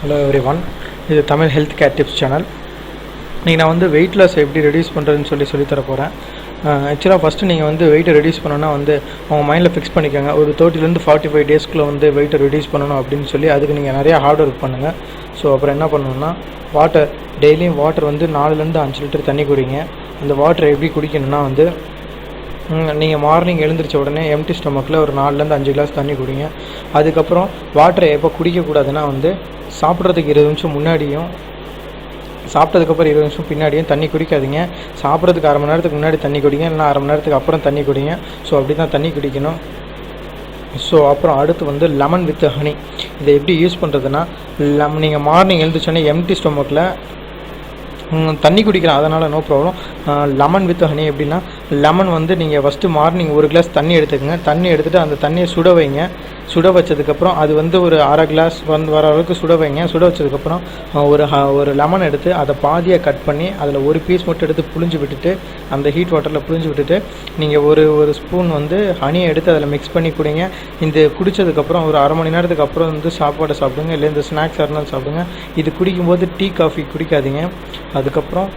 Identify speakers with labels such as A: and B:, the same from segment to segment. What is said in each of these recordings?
A: Hello everyone, இது Tamil health care tips channel. இன்றைக்கி நான் வந்து வெயிட் லாஸ் எப்படி ரெடியூஸ் பண்ணுறதுன்னு சொல்லித்தர போகிறேன். ஆக்சுவலாக ஃபஸ்ட்டு நீங்கள் வந்து வெயிட்டை ரெடியூஸ் பண்ணணும்னா வந்து உங்கள் மைண்டில் ஃபிக்ஸ் பண்ணிக்கோங்க. ஒரு 30 to 45 டேஸ்க்குள்ளே வந்து வெயிட்டை ரெடியூஸ் பண்ணணும் அப்படின்னு சொல்லி அதுக்கு நீங்கள் நிறையா ஹார்ட் ஒர்க் பண்ணுங்கள். ஸோ அப்புறம் என்ன பண்ணணுன்னா, டெய்லியும் வாட்டர் வந்து 4 to 5 லிட்டர் தண்ணி குடிங்க. அந்த வாட்டரை எப்படி குடிக்கணும்னா வந்து நீங்கள் மார்னிங் எழுந்திரிச்ச உடனே எம்டி ஸ்டொமக்கில் ஒரு 4 to 5 கிளாஸ் தண்ணி குடிங்க. அதுக்கப்புறம் வாட்டரை எப்போ குடிக்கக்கூடாதுன்னா வந்து சாப்பிட்றதுக்கு 20 நிமிஷம் முன்னாடியும் சாப்பிட்டதுக்கப்புறம் 20 நிமிஷம் பின்னாடியும் தண்ணி குடிக்காதீங்க. சாப்பிட்றதுக்கு அரை மணி நேரத்துக்கு முன்னாடி தண்ணி குடிங்க, இல்லைனா அரை மணி நேரத்துக்கு அப்புறம் தண்ணி குடிங்க. ஸோ அப்படி தான் தண்ணி குடிக்கணும். ஸோ அப்புறம் அடுத்து வந்து லெமன் வித் ஹனி. இதை எப்படி யூஸ் பண்ணுறதுன்னா, நீங்கள் மார்னிங் எழுந்திரிச்சோன்னே எம்டி ஸ்டொமக்கில் தண்ணி குடிக்கலாம், அதனால் no problem. Lemon with honey எப்படின்னா, லெமன் வந்து நீங்கள் ஃபஸ்ட்டு மார்னிங் 1 கிளாஸ் தண்ணி எடுத்துக்கோங்க. தண்ணி எடுத்துகிட்டு அந்த தண்ணியை சுட வைங்க. சுட வச்சதுக்கப்புறம் அது வந்து ஒரு அரை கிளாஸ் வர அளவுக்கு சுட வைங்க. சுட வச்சதுக்கப்புறம் ஒரு லெமன் எடுத்து அதை பாதியாக கட் பண்ணி அதில் ஒரு பீஸ் மட்டும் எடுத்து புழிஞ்சு விட்டுட்டு, அந்த ஹீட் வாட்டரில் புழிஞ்சு விட்டுட்டு நீங்கள் ஒரு ஸ்பூன் வந்து ஹனியை எடுத்து அதில் மிக்ஸ் பண்ணி குடிங்க. இந்த குடித்ததுக்கப்புறம் ஒரு அரை மணி நேரத்துக்கு அப்புறம் வந்து சாப்பாடை சாப்பிடுங்க, இல்லை இந்த ஸ்நாக்ஸ் இருந்தாலும் சாப்பிடுங்க. இது குடிக்கும்போது டீ காஃபி குடிக்காதீங்க. அதுக்கப்புறம்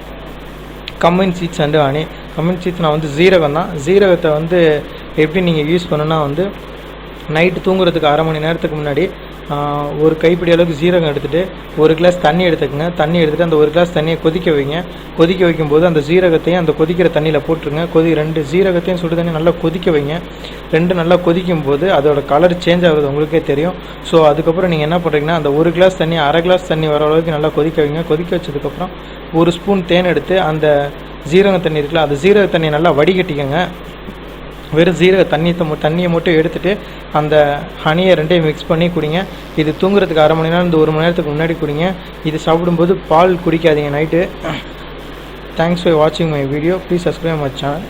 A: cumin seeds and honey. Cumin seeds நான் வந்து ஜீரகம் தான். ஜீரகத்தை வந்து எப்படி நீங்கள் யூஸ் பண்ணுன்னா வந்து, நைட்டு தூங்குறதுக்கு அரை மணி நேரத்துக்கு முன்னாடி ஒரு கைப்பிடி அளவுக்கு ஜீரகம் எடுத்துகிட்டு 1 கிளாஸ் தண்ணி எடுத்துக்கங்க. தண்ணி எடுத்துகிட்டு அந்த 1 கிளாஸ் தண்ணியை கொதிக்க வைங்க. கொதிக்க வைக்கும்போது அந்த ஜீரகத்தையும் அந்த கொதிக்கிற தண்ணியில் போட்டுருங்க. 2 ஜீரகத்தையும் சுடு தண்ணி நல்லா கொதிக்க வைங்க. 2 நல்லா கொதிக்கும் போது அதோட கலர் சேஞ்ச் ஆகுது உங்களுக்கே தெரியும். ஸோ அதுக்கப்புறம் நீங்கள் என்ன பண்ணுறீங்கன்னா, அந்த 1 கிளாஸ் தண்ணி அரை கிளாஸ் தண்ணி வர அளவுக்கு நல்லா கொதிக்க வைங்க. கொதிக்க வச்சதுக்கப்புறம் 1 ஸ்பூன் தேன் எடுத்து அந்த ஜீரக தண்ணி இருக்குல்ல, அந்த ஜீரக தண்ணியை நல்லா வடிகட்டிக்கங்க. வெறும் ஜீரக தண்ணியை மட்டும் எடுத்துகிட்டு அந்த ஹனியை 2ஐயும் மிக்ஸ் பண்ணி குடிங்க. இது தூங்குறதுக்கு அரை மணி நேரம் இந்த 1 மணி நேரத்துக்கு முன்னாடி குடிங்க. இது சாப்பிடும்போது பால் குடிக்காதீங்க நைட்டு. தேங்க்ஸ் ஃபார் வாட்சிங் my video. Please subscribe my channel.